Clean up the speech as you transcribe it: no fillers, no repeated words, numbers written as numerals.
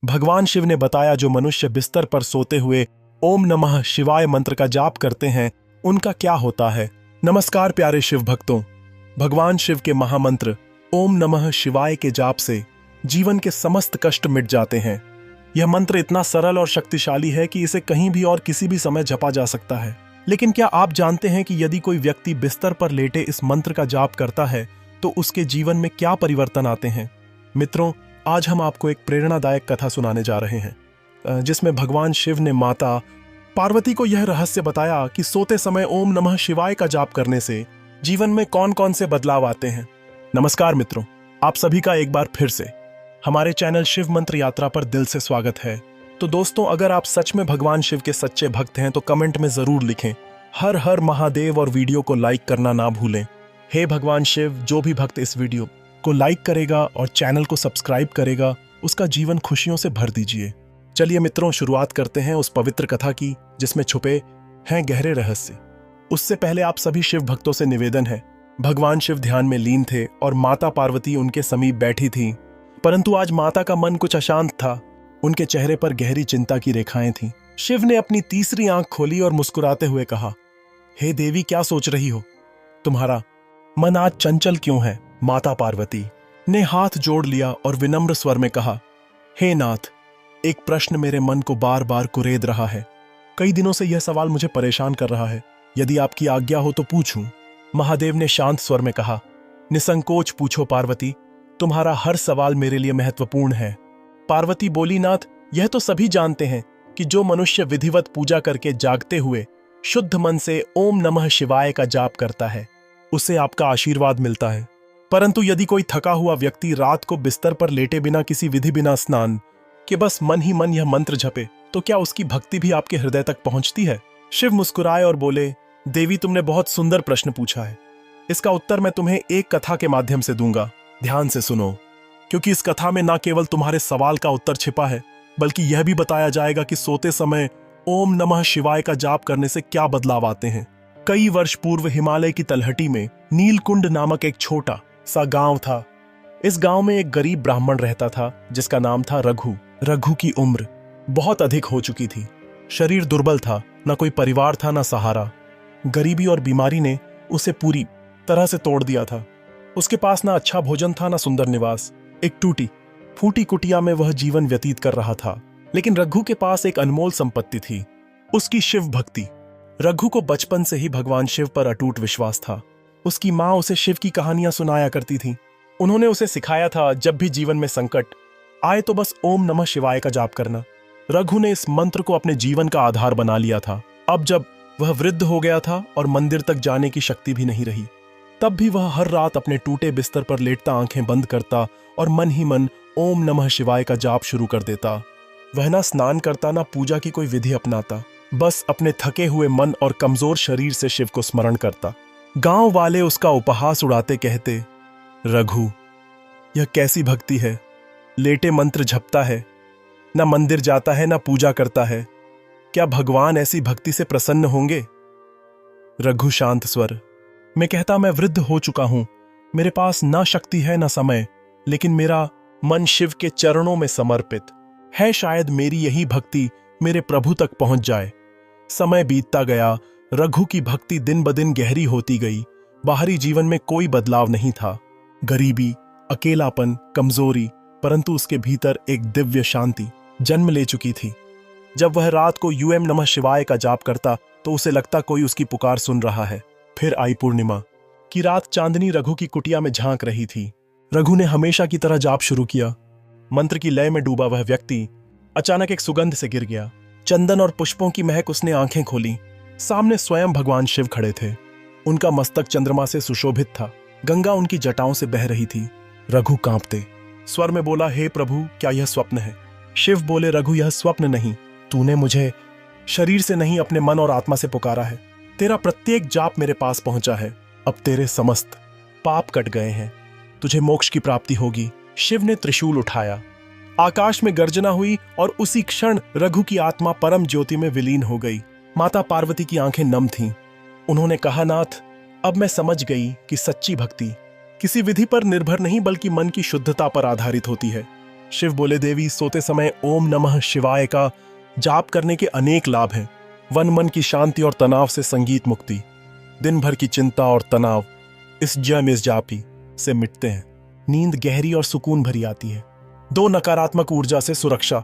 भगवान शिव ने बताया जो मनुष्य बिस्तर पर सोते हुए ओम नमः शिवाय मंत्र का जाप करते हैं उनका क्या होता है। नमस्कार प्यारे शिव भक्तों, भगवान शिव के महामंत्र ओम नमः शिवाय के जाप से जीवन के समस्त कष्ट मिट जाते हैं। यह मंत्र इतना सरल और शक्तिशाली है कि इसे कहीं भी और किसी भी समय जपा जा सकता है। लेकिन क्या आप जानते हैं कि यदि कोई व्यक्ति बिस्तर पर लेटे इस मंत्र का जाप करता है तो उसके जीवन में क्या परिवर्तन आते हैं। मित्रों, आज हम आपको एक प्रेरणादायक कथा सुनाने जा रहे हैं जिसमें भगवान शिव ने माता पार्वती को यह रहस्य बताया कि सोते समय ओम नमः शिवाय का जाप करने से जीवन में कौन कौन से बदलाव आते हैं। नमस्कार मित्रों, आप सभी का एक बार फिर से हमारे चैनल शिव मंत्र यात्रा पर दिल से स्वागत है। तो दोस्तों, अगर आप सच में भगवान शिव के सच्चे भक्त हैं तो कमेंट में जरूर लिखें हर हर महादेव और वीडियो को लाइक करना ना भूलें। हे भगवान शिव, जो भी भक्त इस वीडियो को लाइक करेगा और चैनल को सब्सक्राइब करेगा उसका जीवन खुशियों से भर दीजिए। चलिए मित्रों, शुरुआत करते हैं उस पवित्र कथा की जिसमें छुपे हैं गहरे रहस्य। उससे पहले आप सभी शिव भक्तों से निवेदन है, भगवान शिव ध्यान में लीन थे और माता पार्वती उनके समीप बैठी थी। परंतु आज माता का मन कुछ अशांत था, उनके चेहरे पर गहरी चिंता की रेखाएं थीं। शिव ने अपनी तीसरी आंख खोली और मुस्कुराते हुए कहा, हे देवी, क्या सोच रही हो? तुम्हारा मन आज चंचल क्यों है? माता पार्वती ने हाथ जोड़ लिया और विनम्र स्वर में कहा, हे नाथ, एक प्रश्न मेरे मन को बार बार कुरेद रहा है। कई दिनों से यह सवाल मुझे परेशान कर रहा है। यदि आपकी आज्ञा हो तो पूछूं। महादेव ने शांत स्वर में कहा, निसंकोच पूछो पार्वती, तुम्हारा हर सवाल मेरे लिए महत्वपूर्ण है। पार्वती बोली, नाथ, यह तो सभी जानते हैं कि जो मनुष्य विधिवत पूजा करके जागते हुए शुद्ध मन से ओम नमः शिवाय का जाप करता है उसे आपका आशीर्वाद मिलता है। परंतु यदि कोई थका हुआ व्यक्ति रात को बिस्तर पर लेटे बिना किसी विधि बिना स्नान के बस मन ही मन यह मंत्र जपे तो क्या उसकी भक्ति भी आपके हृदय तक पहुंचती है? शिव मुस्कुराए और बोले, देवी, तुमने बहुत सुंदर प्रश्न पूछा है। इसका उत्तर मैं तुम्हें एक कथा के माध्यम से दूंगा। ध्यान से सुनो, क्योंकि इस कथा में न केवल तुम्हारे सवाल का उत्तर छिपा है बल्कि यह भी बताया जाएगा कि सोते समय ओम नमः शिवाय का जाप करने से क्या बदलाव आते हैं। कई वर्ष पूर्व हिमालय की तलहटी में नीलकुंड नामक एक छोटा सा गांव था। इस गांव में एक गरीब ब्राह्मण रहता था जिसका नाम था रघु। रघु की उम्र बहुत अधिक हो चुकी थी, शरीर दुर्बल था, न कोई परिवार था न सहारा। गरीबी और बीमारी ने उसे पूरी तरह से तोड़ दिया था। उसके पास ना अच्छा भोजन था, ना सुंदर निवास। एक टूटी फूटी कुटिया में वह जीवन व्यतीत कर रहा था। लेकिन रघु के पास एक अनमोल संपत्ति थी, उसकी शिव भक्ति। रघु को बचपन से ही भगवान शिव पर अटूट विश्वास था। उसकी माँ उसे शिव की कहानियां सुनाया करती थी। उन्होंने उसे सिखाया था, जब भी जीवन में संकट आए तो बस ओम नमः शिवाय का जाप करना। रघु ने इस मंत्र को अपने जीवन का आधार बना लिया था। अब जब वह वृद्ध हो गया था और मंदिर तक जाने की शक्ति भी नहीं रही, तब भी वह हर रात अपने टूटे बिस्तर पर लेटता आंखें बंद करता और मन ही मन ओम नमः शिवाय का जाप शुरू कर देता। वह ना स्नान करता, ना पूजा की कोई विधि अपनाता, बस अपने थके हुए मन और कमजोर शरीर से शिव को स्मरण करता। गांव वाले उसका उपहास उड़ाते कहते, रघु, यह कैसी भक्ति है? लेटे मंत्र जपता है, ना मंदिर जाता है, ना पूजा करता है। क्या भगवान ऐसी भक्ति से प्रसन्न होंगे? रघु शांत स्वर में कहता, मैं वृद्ध हो चुका हूं, मेरे पास ना शक्ति है ना समय, लेकिन मेरा मन शिव के चरणों में समर्पित है। शायद मेरी यही भक्ति मेरे प्रभु तक पहुंच जाए। समय बीतता गया, रघु की भक्ति दिन ब दिन गहरी होती गई। बाहरी जीवन में कोई बदलाव नहीं था, गरीबी, अकेलापन, कमजोरी, परंतु उसके भीतर एक दिव्य शांति जन्म ले चुकी थी। जब वह रात को ओम नमः शिवाय का जाप करता तो उसे लगता कोई उसकी पुकार सुन रहा है। फिर आई पूर्णिमा की रात। चांदनी रघु की कुटिया में झांक रही थी। रघु ने हमेशा की तरह जाप शुरू किया। मंत्र की लय में डूबा वह व्यक्ति अचानक एक सुगंध से गिर गया। चंदन और पुष्पों की महक। उसने आंखें खोली, सामने स्वयं भगवान शिव खड़े थे। उनका मस्तक चंद्रमा से सुशोभित था, गंगा उनकी जटाओं से बह रही थी। रघु कांपते स्वर में बोला, हे प्रभु, क्या यह स्वप्न है? शिव बोले, रघु, यह स्वप्न नहीं, तूने मुझे शरीर से नहीं अपने मन और आत्मा से पुकारा है। तेरा प्रत्येक जाप मेरे पास पहुंचा है। अब तेरे समस्त पाप कट गए हैं, तुझे मोक्ष की प्राप्ति होगी। शिव ने त्रिशूल उठाया, आकाश में गर्जना हुई और उसी क्षण रघु की आत्मा परम ज्योति में विलीन हो गई। माता पार्वती की आंखें नम थीं। उन्होंने कहा, नाथ, अब मैं समझ गई कि सच्ची भक्ति किसी विधि पर निर्भर नहीं बल्कि मन की शुद्धता पर आधारित होती है। शिव बोले, देवी, सोते समय ओम नमः शिवाय का जाप करने के अनेक लाभ हैं। वन मन की शांति और तनाव से संगीत मुक्ति, दिन भर की चिंता और तनाव इस जापी से मिटते हैं। नींद गहरी और सुकून भरी आती है। 2 नकारात्मक ऊर्जा से सुरक्षा,